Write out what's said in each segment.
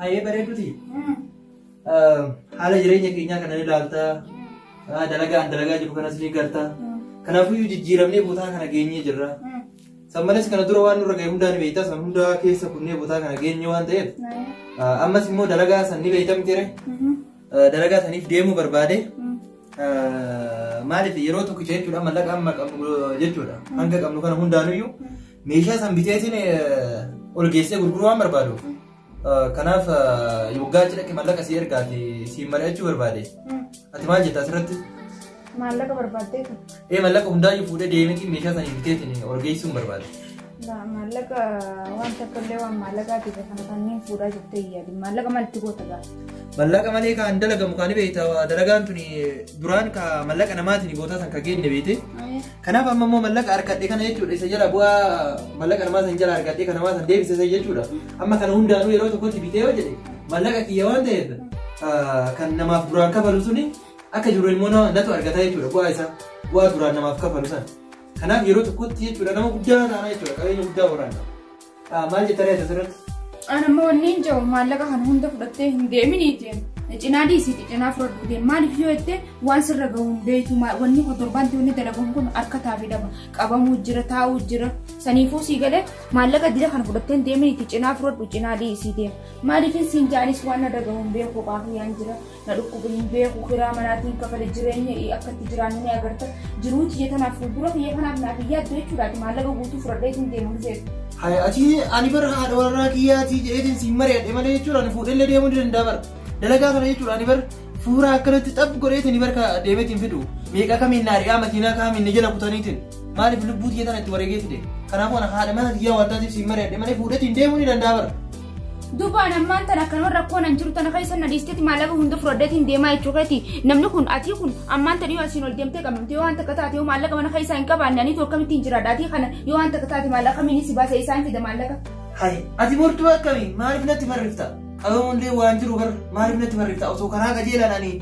Ayee bareeduuti. Haala jireenya keenyaa kana ni ilaalta. Dalagaa jiru kanas ni garta. Kanaafuu jijjiiramnee bootaa kana geenyee jirra. Sammanis kana dura waan nurra ga'e hundaan beektaa san hundaa keessa kunnee bootaa kana geenye waan ta'eef. Ammas immoo dalagaa san ni beektamtire. Dalagaa saniif deemuu barbaade. Maaliif yeroo tokko jechuudha mallaqa amma qabnu jechuudha. Hanga qabnu kana hundaanuyyuu meeshaa san biteetiin ol geessee gurguruu waan barbaaduuf. Kanaaf yoggaa cidhaqe mallaqa si ergaati siin mari'achuu barbaade. Ati maal jettaa asirratti? Mallaqa barbaaddeetu? Mallaqa hundaayyuu fuudhee deemeetiin meeshaa sanii biteetiin ol geessuun barbaade. Mallaqa waan takka illee waan maallaqaatiif kanneen fuudhaa jettee yaadi. Mallaqa malitti goota gaa? Mallaqa malee kan dalagamu kan beekta dalagaan tuni duraan ka mallaqa namaatiin gootaa san ka geenne beekte. Kanaaf amma immoo mallaqa harkadhee kana jechuudha isa jala bu'aa mallaqa namaa san jala harkadhee kan namaa san deebisee jechuudha. Amma kana hundaanuu yeroo tokkotti bitee yoo jedhe mallaqa kiyya waan ta'eef kan namaaf duraan kafalu suni akka jiru immoo natu argata jechuudha bu'aa duraan namaaf kafalu san. Kanaaf yeroo tokkotti jechuudha nama guddaa taana jechuudha qabeenya guddaa waraana. Maal jettanii asirratti? Ana immoo wanni jiru maallaqa kana hunda fudhattee hin deeminiiti. Cinaa dhiisiiti cinaa fudhadhu deemu. Maaliif yoo jettee waan sirra gahuun beektu wanni torbaanti wanni dalagamu kun harka taafii dhaba. Qabamuu jira taa'uu jira. Saniifuu sii galee maallaqa dila kana fudhattee hin deeminiiti cinaa fudhadhu cinaa dhiisii deemu. Maaliif siin jaanis waan na dagahuun beeku qaafiyyaan jira. Na dhukkubu hin beeku kiraa manaatiin kafale jireenya akka itti jiraannu ni agarta. Jiruuti jetanaaf fuuldura kiyya kanaaf naaf yaaddu jechuudhaati maallaqa guutuu fudhadhee hin deemu jechuudha. Hai ati ani bar haadha warraa kiyyaati jedheetiin siin mari'adhe malee jechuudha ani fuudhee deemuu ni danda'a bar. Dalagaa kana jechuudha ani bar fuura akkanatti xaphi godheetiin barka deemeetiin fidu. Meeqa kamiin naari'aa makiinaa kamiin jala kutaniitiin maaliif lubbuu kiyya tana itti wareegeetti de. Kanaafuu ana haadha mana kiyyaa waan taasisu siin mari'adhe malee fuudheetiin deemuu ni danda'a bar. Dubaan ammaan tana akkanuma rakkoon an jiru tana keessa na dhiisteeti maallaqa hunda fudhadheetiin deemaa jechuudhaati. Namni kun ati kun ammaan tana yoo asiin ol deemtee qabamte yoo waan takka taate yoo maallaqa mana keessaa hin qabaanne ani tokko kamittiin jiraadhaatii kana yoo waan takka taate maallaqa kamiin si baasa isaan fida maallaqa. Hai ati mortuu akkamii maaliif natti farrifta? Qabamuun waan jiru bar maaliif natti farrifta? Osoo karaa qajeelaan ani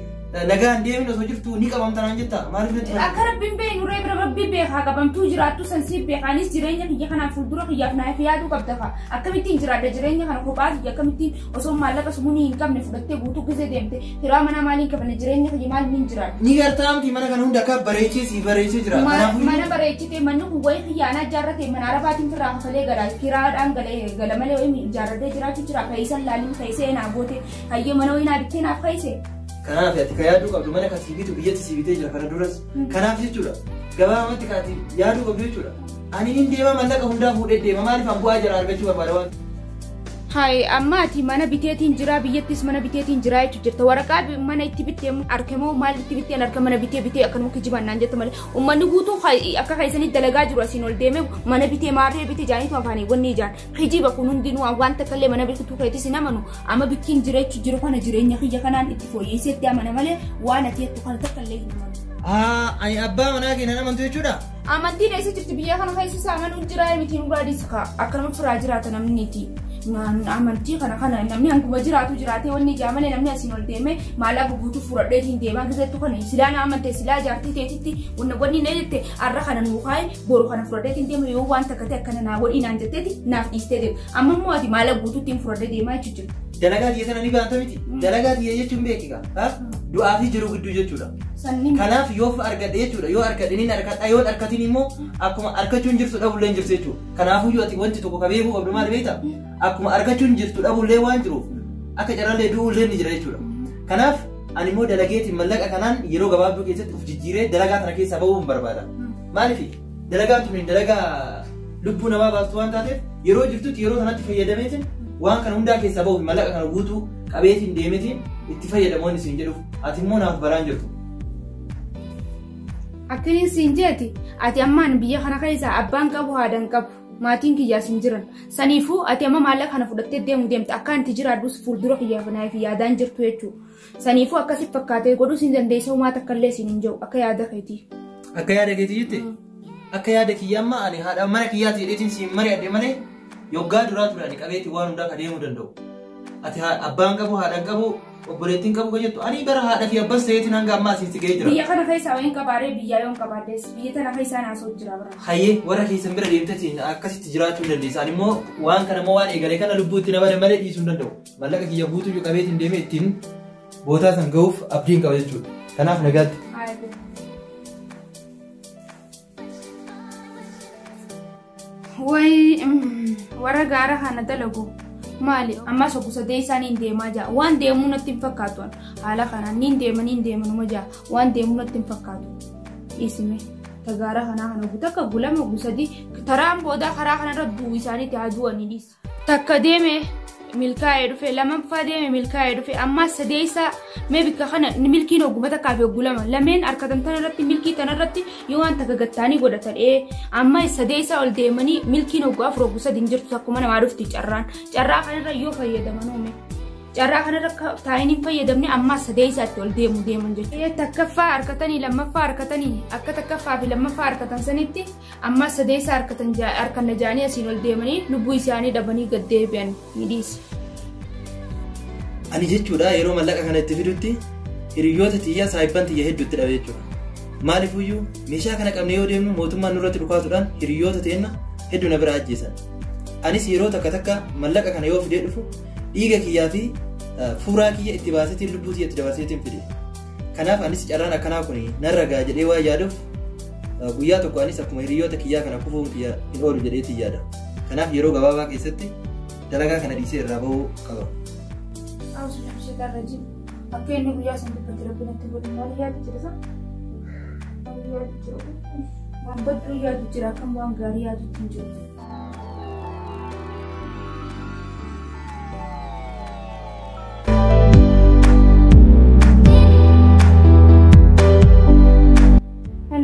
nagaan deemin osoo jirtu ni qabamtanaan jetta maaliif natti farrifta? Akka rabbiin beeku nuree bira rabbii beekaa qabamtuu jiraattu sansiif beekaanis jireenya kiyya kanaan fuuldura kiyyaaf naaf yaaduu qabda ka akkamittiin jiraadda jireenya kana kophaa kiyya akkamittiin osoo maallaqa sumuunii hin qabne fudhattee guutuu gisee deemte hiraa mana maaliin qabne jireenya kiyya maal hin jiraadda. Ni gartaamti mana kana hunda akka bareechee si bareechee jira. Mana bareechite manni kun wayii kiyyaanaa ijaarrate mana arabaatiin firraa kafalee galaa kiraadhaan gala malee wayii ijaarratee jiraachuu jira kaisan laalin kaisee naa goote hayyee mana wayii naa bittee naaf kaisee. Kanaaf ati ka yaaduu qabdu mana kan siibitu biyyatti siibitee jira kana duras. Kanaaf jechuudha gabaabumatti kaati yaaduu qabdu jechuudha. Ani hin deema mallaqa hundaa fuudhee deema maaliif an bu'aa jira argachuu barbaada waan. Hai amma ati mana biteetiin jira biyyattis mana biteetiin jira jechuudha jirta waraqaa mana itti bittee argamoo maal itti bittee arga mana bitee akkanuma kijibannaan jetta malee uummanni guutuu akka keessanii dalagaa jiru asiin ol deeme mana bitee maarree bitee jaanitu afaanii wanni ijaan kijiba kun hundinuu waan takkallee mana bituu keetis hin amanu amma bikkiin jireechuu jiru kana jireenya kiyya kanaan itti fooyyesseetti amana malee waan ati jettu kana takkallee hin amanu. Ani abbaa manaa keenya amantu jechuudha. Amantiin eessa jirti biyya kana keessa amanuu jira mitiin uraadis akkanuma firaa jiraata namniti. Amantii kana namni hanguma jiraatu jiraatee wanni jaamale namni asiin ol deeme maallaqa guutuu fudhadheetiin deemaa gisattu kana silaa na amante silaa jaartii teetitti wanni na jette arra kana nuuqaa'e boru kana fudhadheetiin deema yoo waan takkate akkana naa godhii naan jetteeti naaf dhiistee deema amma immoo ati maallaqa guutuuttiin fudhadhee deemaa jechuudha. Dalagaa tiyya sana ni baanta miti. Dalagaa tiyya jechuun beekika. Du'aa fi jiru gidduu jechuudha. Kanaaf yoo argadhe jechuudha yoo argadhe ni argadha yoo argatiin immoo akkuma argachuun jirtu dhabullee hin jirtu jechuudha. Kanaafuu ati wanti tokko kabeekuu qabdu maal beektaa? Akkuma argachuun jirtu dhabullee waan jiruuf akka carraallee du'ullee ni jira jechuudha. Kanaaf ani immoo dalageetiin mallaqa kanaan yeroo gabaabduu keessatti uf jijjiiree dalagaa kana keessaa bahuun barbaada. Maaliif dalagaan tuni dalagaa lubbuu namaa baastu waan taateef yeroo jirtutti yeroo sanatti fayyadameetiin waan kana hundaa keessaa bahuuf mallaqa kana guutuu qabeetiin deemeetiin itti fayyadamoonni siin jedhuuf ati immoo naaf baraan jirtu. Akkaniin siin jeeti ati ammaan biyya kana keessa abbaan qabu haadhan qabu maatiin kiyyaas hin jiran saniifuu ati amma maallaqa kana fudhattee deemuu deemte akka anti jiraadhus fuuldura kiyyaaf naaf yaadaan jirtu jechuudha. Saniifuu akkasitti fakkaatee godhuu siin dandeessa uumaa takkallee siin hin jiru akka yaada keetii. Akka yaada keetii jette akka yaada kiyya amma ani haadha mana kiyyaati jedheetiin siin mari'adhe malee yoggaa duraa turani qabeetii waan hundaa ka deemuu danda'u. ati abbaan qabu haadhaan qabu obboleettiin qabu jettu ani bara haadha fi abbas ta'eetiin hanga ammaa asiin si ga'ee jira. Biyya kana keessa waliin qabaaree biyyaa yoon qabaaddes biyya tana keessa naasoo jira bara. Hayyee warra keessan bira deemtetiin akkasitti jiraachuu dandeessa. Ani immoo waan kana immoo waan eegalee kana lubbuu itti nama malee dhiisuu hin danda'u. Mallaqa kiyya guutuu qabeetiin deemee ittiin bootaa san ga'uuf abdiin qaba jechuudha. Kanaaf nagaatti. Warra gaara kana dalagu maali amma sokusa deessaan hin deemaa jaa waan deemuu natti hin fakkaatu haala kanaan niin deemanuma jaa waan deemuu natti hin fakkaatu isime tagaara kana takka gulama gusadi taraan booda karaa kanarra duu isaaniitti haa du'anii dhiisa takka deeme milkaa'ee dhufe lammaffaa deeme milkaa'ee dhufe amma sadeessa mee bikka kana milkiin oggumata kaafee gulama lameen harkatan tanarratti milkii tanarratti yoo waan takka gattaanii godhatan amma sadeessa ol deemanii milkiin ogguu afur ogguu sadin jirtu akkuma namaa dhufti carraa kanarra yoo fayyadaman uume carraa kanarra taa'iniin fayyadamne amma sadeessaatti ol deeman jechuudha. Takkaffaa harkatanii lammaffaa harkatanii akka takkaffaa fi lammaffaa harkatan sanitti amma sadeessa harkanna jaanii asiin ol deemanii lubbuu isaanii dhabanii gad deebi'an ni dhiisi. Ani jechuudha yeroo mallaqa kana itti fidutti hiriyyoota xiyyaa saayibban xiyya hedduutti dhabe jechuudha. Maaliifuyyuu meeshaa kana qabnee yoo deemnu mootummaan nurratti dhukaasuudhaan hiriyyoota teenna hedduu na bira ajjeesan. Anis yeroo takka mallaqa kana yoo fidee dhufu dhiiga kiyyaa fi fuuraa kiyya itti baasetiin lubbuu kiyya itti dabarseetiin fide. Kanaaf anis carraan akkanaa kun narra gaa jedhee waa yaaduuf guyyaa tokko anis akkuma hiriyyoota kiyyaa kana kufuun kiyya hin oolu jedheetiin yaada. Kanaaf yeroo gabaabaa keessatti dalagaa kana dhiisee irraa bahuu qaba. Akka inni guyyaa san dubbatti rabbinatti godhin maal yaadu jira sa? Waan badduu yaadu jira akkam waan gaarii yaadu hin jiru.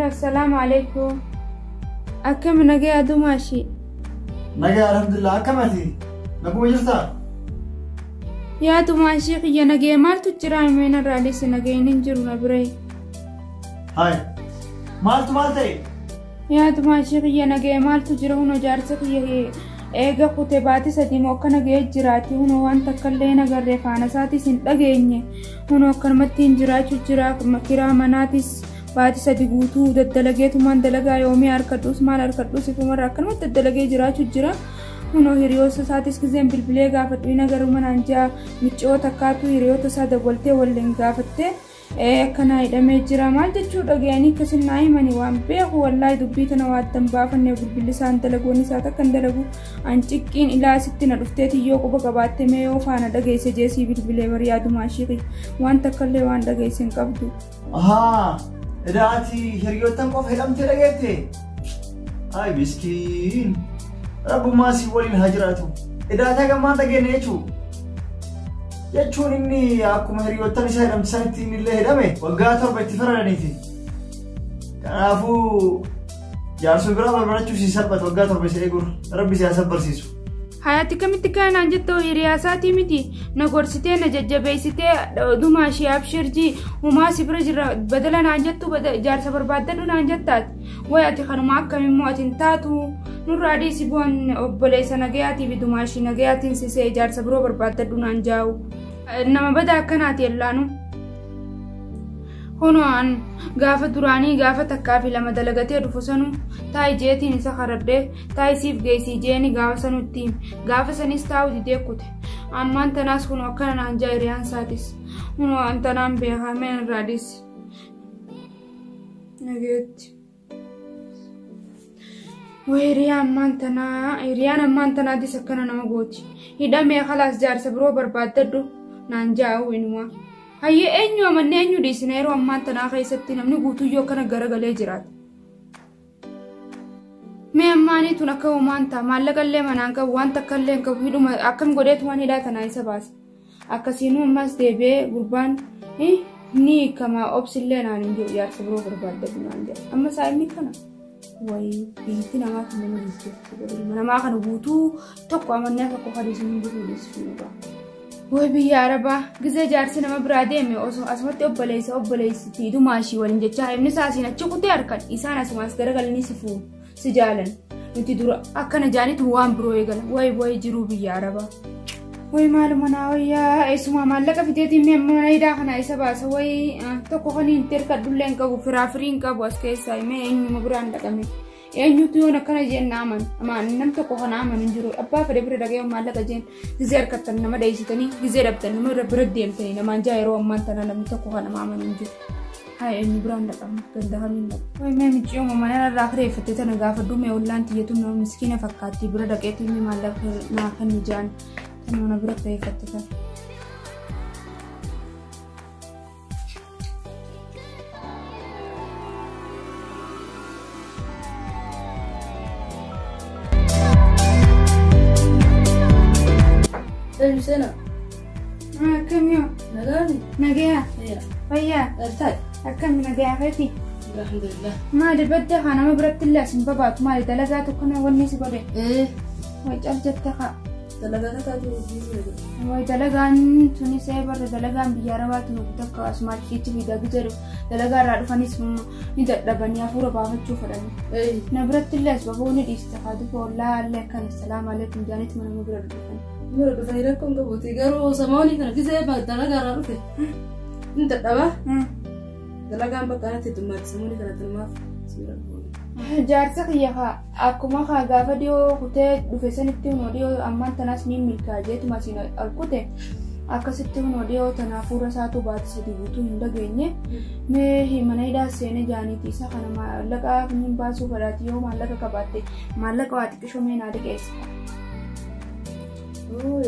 Assalamu alaikum. Akkam nagee adumaashii. Nagee alhamdulillah akkamati. Naguma jirta? Yaa adumaashii kiyya nagee maaltu jira himeen irraalis nagee hin jiru na biree. Hai. Maaltu maal ta'e? Yaa adumaashii kiyya nagee maaltu jira huno jaarsa kiyya eega kutee baatii sadii moo akka nagee jiraati huno waan takkallee nagarree faana isaatis hin dhageenye huno akkanumatti hin jiraachuu jira kiraa manaatis. Baatii sadii guutuu daddalageetumaan dalagaa yoomii harkadhuus maal harkadhuus ifumarra akkanumatti daddalagee jiraachuu jira. Hunoo hiriyoota isaatis gizeen bilbilee gaafadhu hin agaruma naan jaa miccoo takkaatu hiriyoota isaa dabaltee waliin gaafattee akkanaa hidhamee jira maal jechuu dhaga'anii akkasin naa himanii waan beeku wallaahi dubbii tana waattan baafannee bilbilli isaan dalagoon isaa takka hin dalagu an ciqqiin ilaasitti na dhufteeti yoo quba qabaatte mee yoo faana dhageesse jeesii bilbilee bari yaadumaashii waan takkallee waan dhageesse hin qabdu. Idaati hiriyootaan qofa hidhamtee dhageette. Ay miskiin. Rabbummaa si waliin haa jiraatu. Idaata gammaan dhageenne jechuun inni akkuma hiriyootaan isaa hidhamte sanitti inni illee hidhame waggaa 7 itti faradaniiti. Kanaafuu jaarsoo biraa barbaachuuf si salphata waggaa 7 isa eeguun rabbi si haa sabbarsiisu. Hayati kamitti kanaan jettu hiriyaasaati miti na gorsitee na jajjabeessitee dumaashii abshirjii humaa si bira jira badala naan jettu jaarsa barbaaddadhu naan jettaati way ati kanuma akkamimmoo ati hin taatu nurraa dhiisi boon obboleessa nagayaatii fi dumaashii nagayaatiin sisee jaarsa biroo barbaaddadhu naan jaa'u nama badaa akkanaati yellaanu. Hunoon gaafa duraanii gaafa takkaa fi lama dalagatee dhufu sanu taa'ii jeetiin isa karadhee taa'ii siif geessii jeeni gaafa sanutti gaafa sanis taa'u didee kute ammaan tanaas kunoo akkana naan jaa hiriyaan isaatis hunoo antanaan beekameen irraa dhiisi. Nageetti. Hiriyaan ammaan tanaatis akkana nama gooti hidhamee khalaas jaarsa biroo barbaaddadhu naan jaa'u inumaa. Hayyee eenyu amanne eenyu dhiisina yeroo ammaan tanaa keessatti namni guutuyyoo akkana garagalee jiraata. Mee ammaanii tun akka uumaan ta'a maallaqallee manaan qabu waan takkallee hin qabu hidhuma akkam godheetu waan hidhaa tanaa isa baasa. Akkasiinuu ammas deebi'ee gurbaan ni kama obsillee naan hin jiru jaarsa biroo barbaaddatu naan jedha. Amma saa'imni kana wayii biitti namaa kan nama dhiisee namaa kana guutuu tokko amannee akka qofa dhiisuu hin jiru dhiisuu. Woy biyya Arabaa gizee jaarsi nama biraa deeme osoo asumatti obboleessiti dumaashii waliin jechaa himni isaasiin achi kutee harkan isaan asumaas garagalanii si fuun si jaalan nuti dura akkana jaanitu waan biroo eegala woy jiruu biyya Arabaa. Wai malu mana waya semua malaka fiteti me mana ida kana isa basa wai to ko hani inter ka dulen ka firafirin ka bos ke sai me enyu mabranda kami enyu tu na kana jen naman ama nam to ko hana man njuru abba fere fere dage malaka jen gizer katan nama dai sitani gizer abtan nama rabradem tani na manja ero man tan nam to ko hana man njuru hai enyu branda kam ganda hamin wai me mi jiyo mana rakre fiteta na gafa dume ullanti yetu no miskina fakati bura dage ti me malaka na kan jan أنا برد في فتة. أي سنة؟ كم يوم؟ نجاني. نجيا. هي. ويا. أرتاح. كم نجيا فيتي؟ الحمد لله. ما دبده أنا ما برد الله سن بابات ما يدلقات وكنا والناس بدي. إيه. ويجعل جتها. دلقات هذا ويدلقان توني سيبر دلقان بيجارات نقطة كاسمات كيتي في دقيقة دلقان رادو فنيس ندبني أفورا بامن شوفرني. إيه. نبرد الله سببوني ديستفادوا فولا عليكم السلام عليكم جانت من مبرد. مرة بفيركم كبوتي قالوا سماوني كنا كذا بدلقان رادو في. أنت دبا؟ دلقان بكرة تدمر سماوني كنا تدمر. jaartii yaa akkuma gaafa dhiyoo kutee dhufeessanitti hunoo dhiyoo ammaan tanaas ni milkaa'ee tumaasiin alkute akkasitti hunoo dhiyoo tanaaf fuula isaatu baate sadii guutuu hin dhageenye mee mana hidhaa seenee jaaniiti isa kana maallaqa hin baasuu fedhaati yoo maallaqa qabaatte maallaqa waa xiqqishoo mee naa dhiqeessa.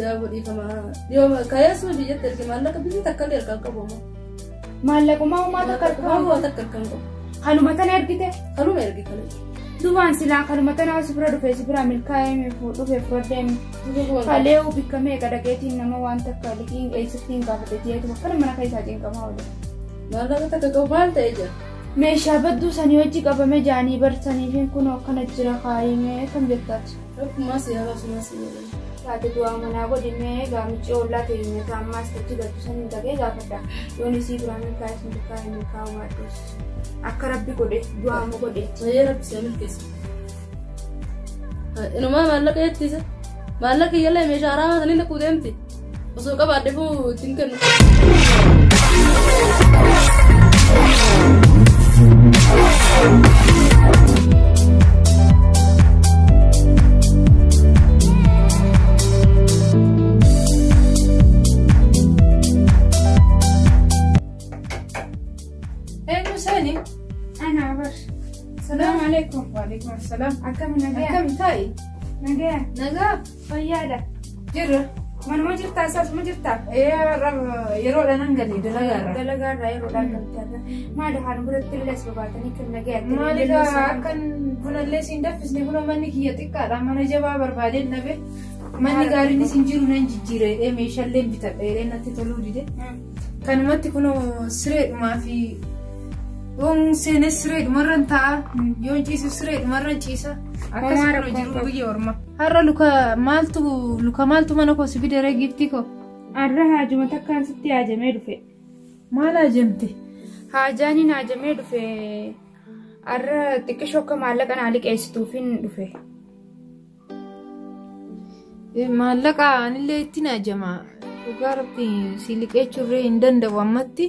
Yaa godhiifama dhiyoo kaayesuma biyyatti erge maallaqa biyyi takka illee ergaan qabamu. Maallaquma uumaa takka ergaan qabu. Kalumatan ergite? Kaluma ergi kalu. Duban sila kalumatan awasi pura dufe si pura milkaa'e me dufe frodem. Kaleu bikame kadageti nama wanta kalikin eisikin gafate jeetu kana mana kaisa jin kama wala. Maallaqa takka qabaal ta'e jira. Meeshaa badduu sanii wajji qabame jaanii barsanii fi kunoo akkana jira kaayimee kam jettaati. Akkuma siyaaba suma siyaaba. Taate du'a manaa godhimee gaamichi ollaa ta'e ammaas tachi gaddu sanii dhagee gaafadha. Yooni sii biraan milkaa'e sun milkaa'u maadduus. Akka rabbi godhe du'a mu godhe. Wayyee rabbi siya milkeessa. Inumaa maallaqa jettiisa. Maallaqa yalla meeshaa haramaa sanii lakkuu deemti. Osoo qabaadde fuu ittiin kennu. السلام عليكم. وعليكم السلام. أكم نجاة. أكم تاي. نجاة. نجاة. فيادا. جرة. من ما جرت أساس ما جرت. يروح لنا نقلي دلقارة. دلقارة يروح لنا نقلي. ما ده حنا برد تللس ببعتني كم نجاة. ما لقى كان كنا اللي سندفسني كنا مني كي يتكاد أما نجوا بربادين نبي. مني قالوا نسنجرو ننجيره إيه ميشلين بتبعيرين نتطلعوا ده. كانوا ما تكونوا سرير ما في. Wong sene siree marran ta'a yoon ciisu siree marran ciisa akkasuma jiru biyya orma har'a luka maaltu mana koo sibi daree gifti ko har'a haajuma takkaan sitti haajamee dhufe maal haajamte haajaaniin haajamee dhufe har'a xiqqishoo akka maallaqa naa liqeessituufin dhufe maallaqa anillee ittiin haajamaa dhugaa rabbi si liqeechurree hin danda'u ammatti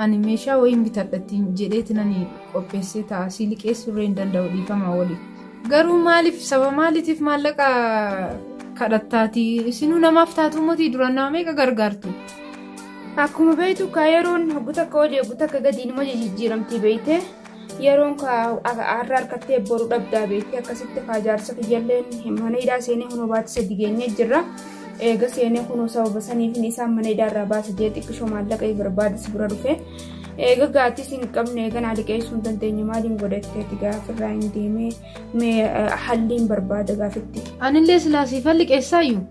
ani meeshaa wayiin bitadhatiin jedheetiin ani qopheessee ta'a si liqeessurree hin danda'u dhiifamaa waliin garuu maaliif saba maaliitiif maallaqa kadhattaati isinuu namaaf taatu mootii duraan nama meeqa gargaartu. Akkuma beektu ka yeroon hogguta akka hojii hogguta akka gadiin immoo jijjiiramtii beekte yeroon ka har'a harkattee boru dhabdaa beekte akkasitti ka jaarsa kiyyalleen mana hidhaa seenee hunoo baatti sadi geenyee jirra. Egaa seenee kunoo sababa saniif isaan mana hidhaarraa baasa jee xiqqishoo maallaqa barbaadis bira dhufe egaa gaattis hin qabne egaa naa liqeessuu hin dandeenye maaliin godhatteeti gaafirraa hin deemee mee halliin barbaada gaafitti. Anillee silaa siifan liqeessaayyuu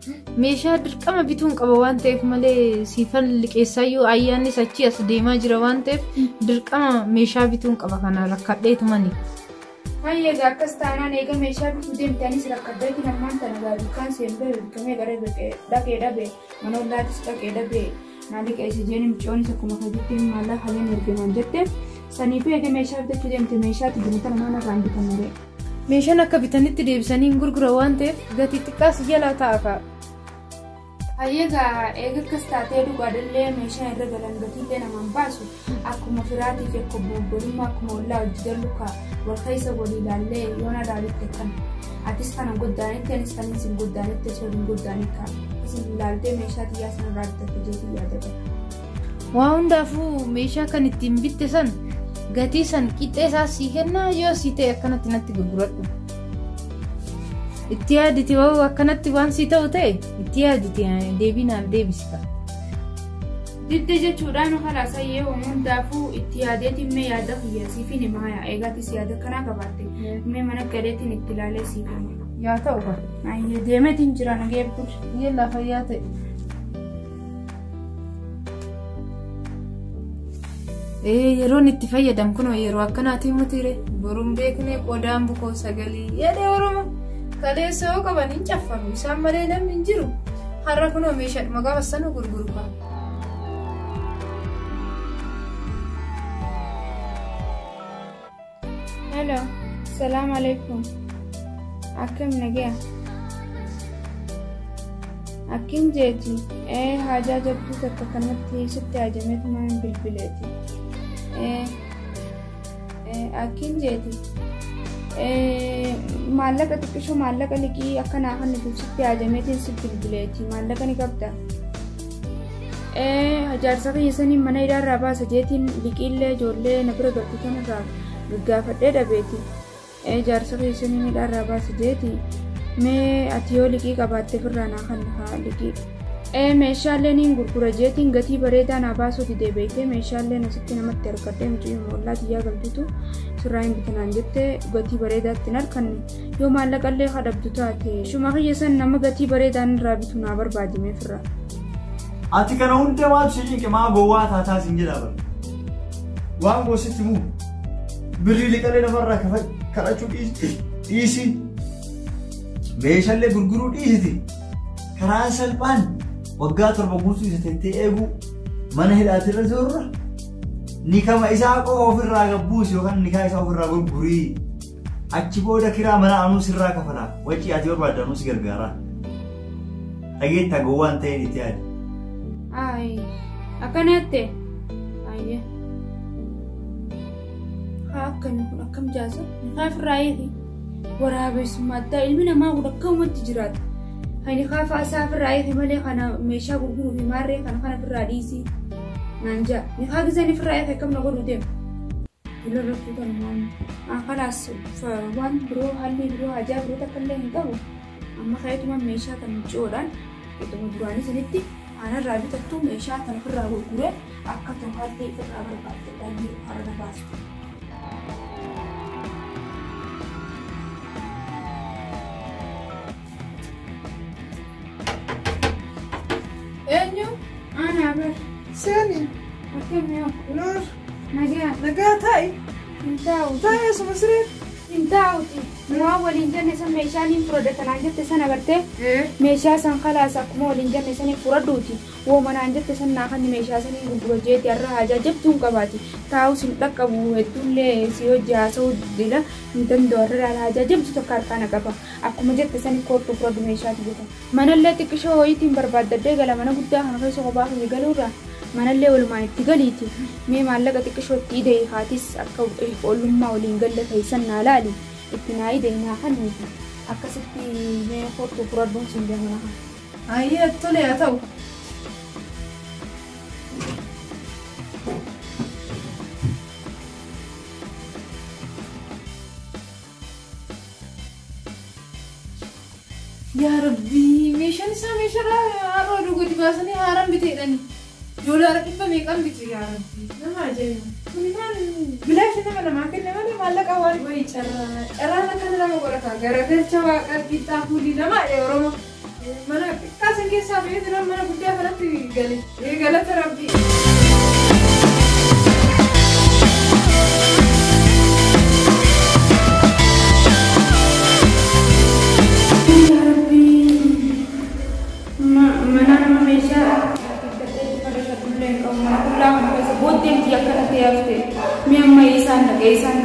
meeshaa dirqama bituun qaba waan ta'eef malee siifan liqeessaayyuu ayyaannis achi as deemaa jira waan ta'eef dirqama meeshaa bituun qaba kana rakkadheetumani. Hayya akkas taanaan eega meeshaa bituu deemtaanis rakkaddeetiin ammaan tana gaaduu kan seentee bitamee gara dhaqee dhabee mana ollaatis dhaqee dhabee naa liqeesse jeen micoonnis akkuma kajitti maallaqa haleen ergaman jette saniif eega meeshaa bitachuu deemte meeshaatti dimta namaan irraan bitan malee. Meeshaan akka bitanitti deebisanii gurgura waan ta'eef gatii xiqqaas jalaa ta'a. Ayyaga eega kastaatee dhugaadhallee meeshaa irra galan gatiillee namaan baasu akkuma firaatii fi akkuma obbolummaa akkuma ollaa hojii gallukaa warra isa walii ilaallee yoona daalitti kan atis kana goddaanitti anis kan isin goddaanitti osoo hin goddaanitti isin ilaaltee meeshaa xiyyaa sana irraa bitate jeetii yaadata. Waa hundaafuu meeshaa kan ittiin bitte san gatii san qixxee isaa sii kennaa yoo sii ta'e akkanatti natti gurguradhu. Itti yaaditi woo akkanatti waan sii ta'u ta'e itti yaaditi deebinaaf deebisita. Didde jechuudhaan halaasa yoo hundaafuu itti yaadeetiin mee yaada kiyyaasii fi ni maaya eegaatis yaada kanaa qabaatte mee mana galeetiin itti ilaalee sii kenna. Yaa ta'u kan. Ayyee deemeetiin jira nagee bul. Yellaa fayyaa ta'e. Yeroon itti fayyadam kun yeroo akkanaatiin mutiire boruun beeknee qodaan bukoo sagalii jedhee Oromoo. Kaleessa yoo qaban hin caffamu isaan malee namni hin jiru har'a kunoo meeshaadhuma gabaasanu gurgurudha. Hello, salaam alaikum. Akkam nagaa? Akkin jeeti haajaa jabduu takka kanatti sitti hajameetuma hin bilbileeti. Akkin jeeti. Maallaqa xiqqishoo maallaqa liqii akkanaa kan nuti sitti hajameetiin sitti bilbileeti maallaqa ni qabda. Jaarsa keessaniin mana hidhaarraa baasa jeetiin liqiillee ijoollee na bira galtu kanarraa gaggaafadhee dhabeeti. Jaarsa keessaniin hidhaarraa baasa jeeti mee ati yoo liqii qabaatte firraa naa kan liqii. Meeshaalee niin gurgura jeetiin gatii bareedaa naa baasuuti deebi'ee meeshaalee asitti namatti harkadhee mucayyoo moollaa xiyyaa galtutu sirraa hin bitanaan jettee gatii bareedaatti hin harkanne yoo maallaqallee kadhabdu taate shuma kiyya san nama gatii bareedaan irraa bitu naa barbaadimee firra. Ati kana hunda maal shiinqe maa gowwaa taataa sin jedhaa bara. Waan goositti muu birrii liqalee namarraa kadhachuu dhiisi. Meeshaalee gurguruu dhiisiti. Karaa salphaan waggaa 7 guutuu isa teettee eegu mana hidhaatirra jirra. Nikama isaa qofa ofirraa gabbuus yookaan nikaa isaa ofirraa gurgurii. Achi booda kiraa mana anuus irraa kafalaa. Wacii ati barbaadde anuus gargaara. Dhageetta gowwaan ta'een itti yaadi. Akkanatti. Ayyee. Akkami kun akkam jaasa? Nikaa ofirraa eegi. Waraabessummaa addaa ilmi namaa kun akkamatti jiraata. Hani kaafa asaa ofirraa eegi malee kana meeshaa gurguruu fi maarree kana ofirraa dhiisii. Nanja, nikaa gisanii ofirraa eegi akkam na godhu deemu. Ilaalatu kan waan kanaas waan biroo haalli biroo hajaa biroo takka illee hin qabu. Amma kayatuma meeshaa kan micoodhaan ittuma duraanii sanitti aanarraa bitattu meeshaa kan ofirraa gurguree akka tokkaallee ofirraa barbaadde dhalli har'a baastu. Eenyu? Ana ber. Seni. Akkam yoo? Nur. Nagaa ta'i. Hintaa'u. Ta'i asuma siree. Hintaa'uti. Waan waliin jenne san meeshaan hin fudhatan jette sana bartee meeshaa san kalaas akkuma waliin jenne san fudhadhuuti. Woomanaan jette san naa kan meeshaa san gurgura jeeti har'a hajaa jabtuun qabaati. Taa'us hin dhaqqabu hedduullee si hojii haasa'uu dila hin danda'u har'a hajaa jabtu tokko harkaana qaba. Akkuma jette san koottu fudhadhu meeshaati jeta. Manallee xiqqishoo ho'iitiin barbaaddaddee gala mana guddaa kana keessa kophaa kan galuurraa. Manallee walumaan itti galiiti. Mee maallaqa xiqqishootti idee haatis akka oolummaa waliin galle keessan naa laali. Itti naa idee naa kan nuti. Akkasitti mee koottu fudhadhuun sin jamana kan. Ayyee tole haa ta'u. Yaa Rabbi meeshaan isaa meeshaa har'a dhuguu dibaasanii haaraan biteedhani. Doolaara 100 meeqaan bitu yaa Rabbi. Nama ajaa'iba. Kuni maal bilaashi nama namaa kenne malee maallaqa waan wayii carraan akkana nama godhata. Garagalcha waaqaa qixxaa fuulii nama Oromoo. Mana xiqqaasan keessaa fe'ee mana guddaa kanatti gale. Galata Rabbi. Bootteen kiyya akkanatti yaafte mi'a ammayyaa isaan